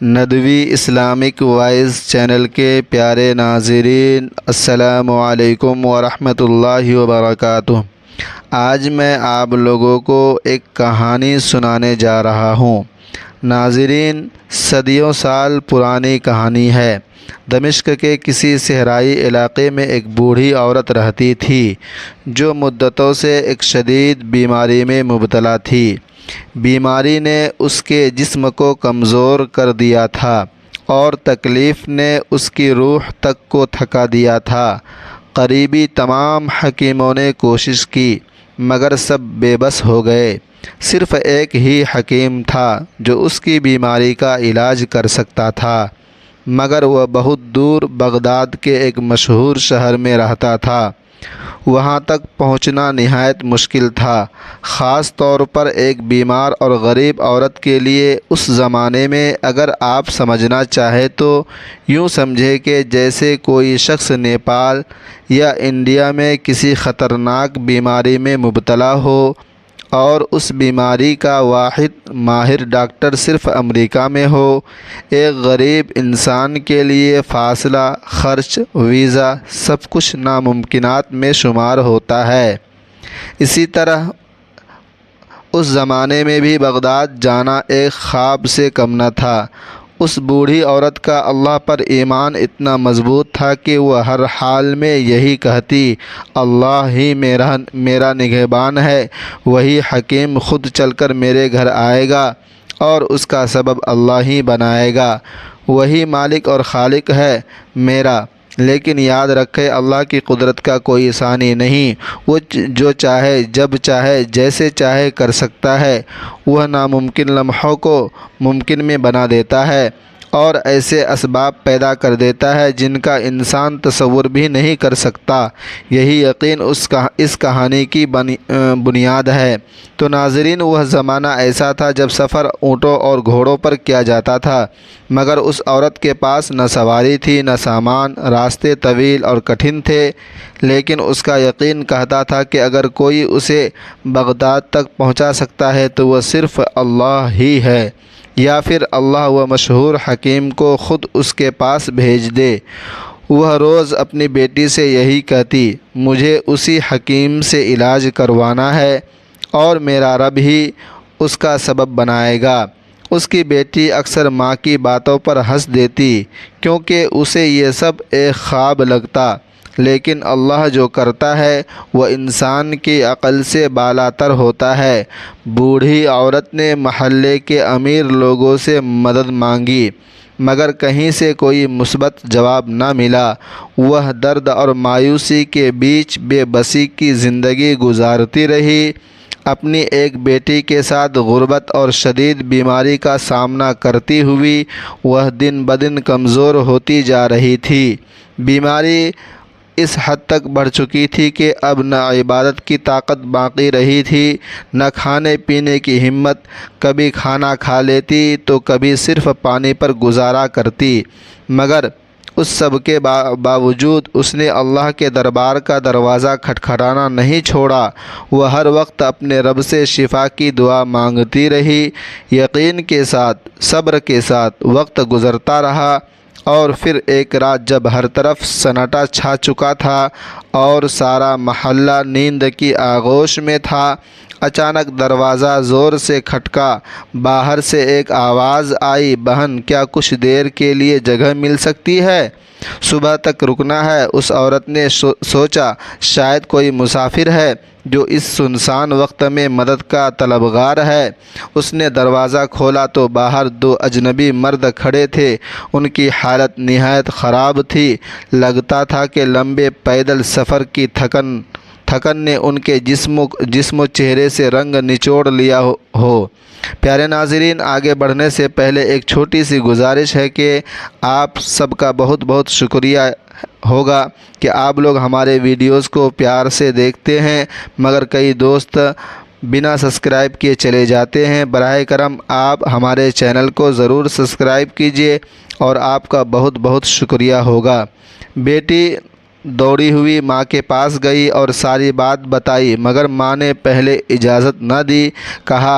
Nadwi Islamic voice channel کے پیارے ناظرین، السلام علیکم ورحمۃ اللہ وبرکاتہ۔ آج میں آپ لوگوں کو ایک کہانی سنانے جا رہا ہوں۔ ناظرین، صدیوں سال پرانی کہانی ہے۔ دمشق کے کسی صحرائی علاقے میں ایک بوڑھی عورت رہتی تھی جو مدتوں سے ایک شدید بیماری میں مبتلا تھی۔ بیماری نے اس کے جسم کو کمزور کر دیا تھا اور تکلیف نے اس کی روح تک کو تھکا دیا تھا۔ قریبی تمام حکیموں نے کوشش کی مگر سب بے بس ہو گئے۔ صرف ایک ہی حکیم تھا جو اس کی بیماری کا علاج کر سکتا تھا، مگر وہ بہت دور بغداد کے ایک مشہور شہر میں رہتا تھا۔ وہاں تک پہنچنا نہایت مشکل تھا، خاص طور پر ایک بیمار اور غریب عورت کے لیے۔ اس زمانے میں اگر آپ سمجھنا چاہیں تو یوں سمجھے کہ جیسے کوئی شخص نیپال یا انڈیا میں کسی خطرناک بیماری میں مبتلا ہو اور اس بیماری کا واحد ماہر ڈاکٹر صرف امریکہ میں ہو۔ ایک غریب انسان کے لیے فاصلہ، خرچ، ویزا سب کچھ ناممکنات میں شمار ہوتا ہے۔ اسی طرح اس زمانے میں بھی بغداد جانا ایک خواب سے کم نہ تھا۔ اس بوڑھی عورت کا اللہ پر ایمان اتنا مضبوط تھا کہ وہ ہر حال میں یہی کہتی، اللہ ہی میرا نگہبان ہے، وہی حکیم خود چل کر میرے گھر آئے گا اور اس کا سبب اللہ ہی بنائے گا، وہی مالک اور خالق ہے میرا۔ لیکن یاد رکھے، اللہ کی قدرت کا کوئی ثانی نہیں۔ وہ جو چاہے، جب چاہے، جیسے چاہے کر سکتا ہے۔ وہ ناممکن لمحوں کو ممکن میں بنا دیتا ہے اور ایسے اسباب پیدا کر دیتا ہے جن کا انسان تصور بھی نہیں کر سکتا۔ یہی یقین اس کہانی کی بنیاد ہے۔ تو ناظرین، وہ زمانہ ایسا تھا جب سفر اونٹوں اور گھوڑوں پر کیا جاتا تھا، مگر اس عورت کے پاس نہ سواری تھی نہ سامان، راستے طویل اور کٹھن تھے، لیکن اس کا یقین کہتا تھا کہ اگر کوئی اسے بغداد تک پہنچا سکتا ہے تو وہ صرف اللہ ہی ہے، یا پھر اللہ و مشہور حکیم کو خود اس کے پاس بھیج دے۔ وہ روز اپنی بیٹی سے یہی کہتی، مجھے اسی حکیم سے علاج کروانا ہے اور میرا رب ہی اس کا سبب بنائے گا۔ اس کی بیٹی اکثر ماں کی باتوں پر ہنس دیتی کیونکہ اسے یہ سب ایک خواب لگتا، لیکن اللہ جو کرتا ہے وہ انسان کی عقل سے بالاتر ہوتا ہے۔ بوڑھی عورت نے محلے کے امیر لوگوں سے مدد مانگی مگر کہیں سے کوئی مثبت جواب نہ ملا۔ وہ درد اور مایوسی کے بیچ بے بسی کی زندگی گزارتی رہی، اپنی ایک بیٹی کے ساتھ غربت اور شدید بیماری کا سامنا کرتی ہوئی۔ وہ دن بدن کمزور ہوتی جا رہی تھی۔ بیماری اس حد تک بڑھ چکی تھی کہ اب نہ عبادت کی طاقت باقی رہی تھی نہ کھانے پینے کی ہمت۔ کبھی کھانا کھا لیتی تو کبھی صرف پانی پر گزارا کرتی، مگر اس سب کے باوجود اس نے اللہ کے دربار کا دروازہ کھٹکھٹانا نہیں چھوڑا۔ وہ ہر وقت اپنے رب سے شفا کی دعا مانگتی رہی۔ یقین کے ساتھ، صبر کے ساتھ وقت گزرتا رہا اور پھر ایک رات جب ہر طرف سناٹا چھا چکا تھا اور سارا محلہ نیند کی آغوش میں تھا، اچانک دروازہ زور سے کھٹکا۔ باہر سے ایک آواز آئی، بہن کیا کچھ دیر کے لیے جگہ مل سکتی ہے؟ صبح تک رکنا ہے۔ اس عورت نے سوچا شاید کوئی مسافر ہے جو اس سنسان وقت میں مدد کا طلبگار ہے۔ اس نے دروازہ کھولا تو باہر دو اجنبی مرد کھڑے تھے۔ ان کی حالت نہایت خراب تھی، لگتا تھا کہ لمبے پیدل سفر کی تھکن نے ان کے جسم و چہرے سے رنگ نچوڑ لیا ہو۔ پیارے ناظرین، آگے بڑھنے سے پہلے ایک چھوٹی سی گزارش ہے کہ آپ سب کا بہت بہت شکریہ ہوگا کہ آپ لوگ ہمارے ویڈیوز کو پیار سے دیکھتے ہیں، مگر کئی دوست بنا سبسکرائب کیے چلے جاتے ہیں۔ براہ کرم آپ ہمارے چینل کو ضرور سبسکرائب کیجیے اور آپ کا بہت بہت شکریہ ہوگا۔ بیٹی دوڑی ہوئی ماں کے پاس گئی اور ساری بات بتائی، مگر ماں نے پہلے اجازت نہ دی۔ کہا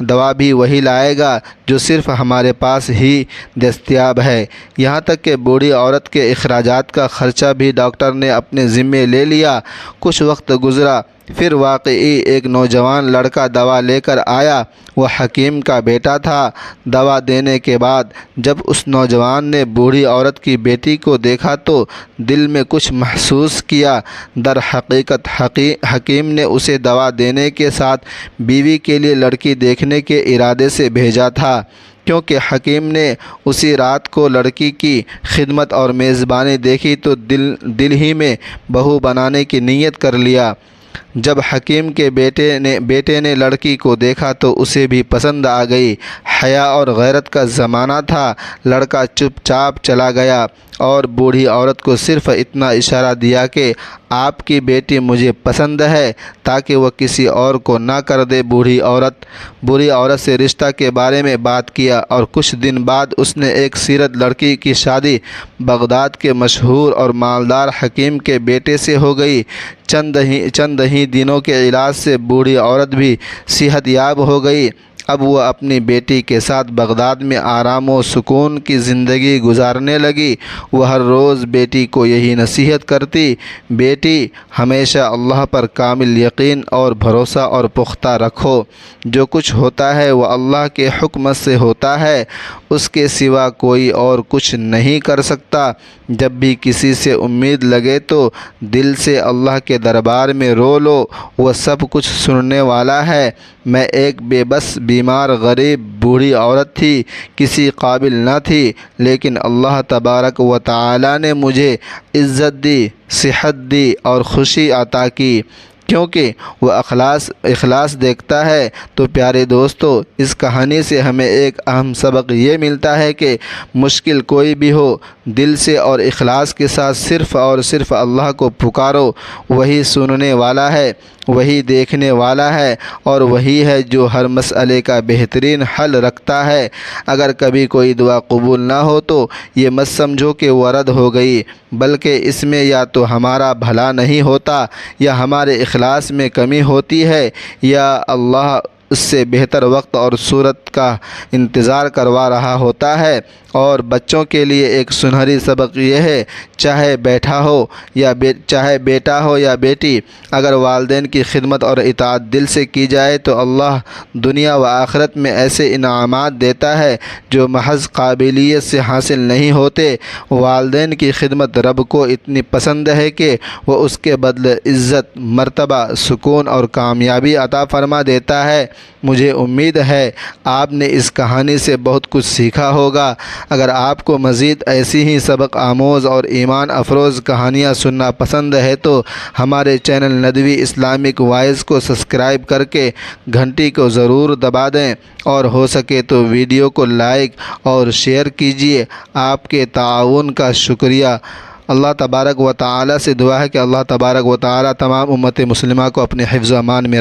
دوا بھی وہی لائے گا جو صرف ہمارے پاس ہی دستیاب ہے۔ یہاں تک کہ بوڑھی عورت کے اخراجات کا خرچہ بھی ڈاکٹر نے اپنے ذمے لے لیا۔ کچھ وقت گزرا، پھر واقعی ایک نوجوان لڑکا دوا لے کر آیا۔ وہ حکیم کا بیٹا تھا۔ دوا دینے کے بعد جب اس نوجوان نے بوڑھی عورت کی بیٹی کو دیکھا تو دل میں کچھ محسوس کیا۔ در حقیقت حکیم نے اسے دوا دینے کے ساتھ بیوی کے لیے لڑکی دیکھنے کے ارادے سے بھیجا تھا، کیونکہ حکیم نے اسی رات کو لڑکی کی خدمت اور میزبانی دیکھی تو دل ہی میں بہو بنانے کی نیت کر لیا۔ جب حکیم کے بیٹے نے لڑکی کو دیکھا تو اسے بھی پسند آ گئی۔ حیا اور غیرت کا زمانہ تھا۔ لڑکا چپ چاپ چلا گیا اور بوڑھی عورت کو صرف اتنا اشارہ دیا کہ آپ کی بیٹی مجھے پسند ہے، تاکہ وہ کسی اور کو نہ کر دے۔ بوڑھی عورت سے رشتہ کے بارے میں بات کیا اور کچھ دن بعد اس نے ایک سیرت لڑکی کی شادی بغداد کے مشہور اور مالدار حکیم کے بیٹے سے ہو گئی۔ چند ہی دنوں کے علاج سے بوڑھی عورت بھی صحت یاب ہو گئی۔ اب وہ اپنی بیٹی کے ساتھ بغداد میں آرام و سکون کی زندگی گزارنے لگی۔ وہ ہر روز بیٹی کو یہی نصیحت کرتی، بیٹی ہمیشہ اللہ پر کامل یقین اور بھروسہ اور پختہ رکھو۔ جو کچھ ہوتا ہے وہ اللہ کے حکم سے ہوتا ہے، اس کے سوا کوئی اور کچھ نہیں کر سکتا۔ جب بھی کسی سے امید لگے تو دل سے اللہ کے دربار میں رو لو، وہ سب کچھ سننے والا ہے۔ میں ایک بے بس بیمار غریب بوڑھی عورت تھی، کسی قابل نہ تھی، لیکن اللہ تبارک و تعالی نے مجھے عزت دی، صحت دی اور خوشی عطا کی، کیونکہ وہ اخلاص دیکھتا ہے۔ تو پیارے دوستو، اس کہانی سے ہمیں ایک اہم سبق یہ ملتا ہے کہ مشکل کوئی بھی ہو، دل سے اور اخلاص کے ساتھ صرف اور صرف اللہ کو پکارو۔ وہی سننے والا ہے، وہی دیکھنے والا ہے اور وہی ہے جو ہر مسئلے کا بہترین حل رکھتا ہے۔ اگر کبھی کوئی دعا قبول نہ ہو تو یہ مت سمجھو کہ وہ رد ہو گئی، بلکہ اس میں یا تو ہمارا بھلا نہیں ہوتا، یا ہمارے اخلاص میں کمی ہوتی ہے، یا اللہ اس سے بہتر وقت اور صورت کا انتظار کروا رہا ہوتا ہے۔ اور بچوں کے لیے ایک سنہری سبق یہ ہے، چاہے بیٹا ہو یا بیٹی، اگر والدین کی خدمت اور اطاعت دل سے کی جائے تو اللہ دنیا و آخرت میں ایسے انعامات دیتا ہے جو محض قابلیت سے حاصل نہیں ہوتے۔ والدین کی خدمت رب کو اتنی پسند ہے کہ وہ اس کے بدلے عزت، مرتبہ، سکون اور کامیابی عطا فرما دیتا ہے۔ مجھے امید ہے آپ نے اس کہانی سے بہت کچھ سیکھا ہوگا۔ اگر آپ کو مزید ایسی ہی سبق آموز اور ایمان افروز کہانیاں سننا پسند ہے تو ہمارے چینل ندوی اسلامک وائس کو سبسکرائب کر کے گھنٹی کو ضرور دبا دیں، اور ہو سکے تو ویڈیو کو لائک اور شیئر کیجیے۔ آپ کے تعاون کا شکریہ۔ اللہ تبارک و تعالی سے دعا ہے کہ اللہ تبارک و تعالی تمام امت مسلمہ کو اپنے حفظ و امان میں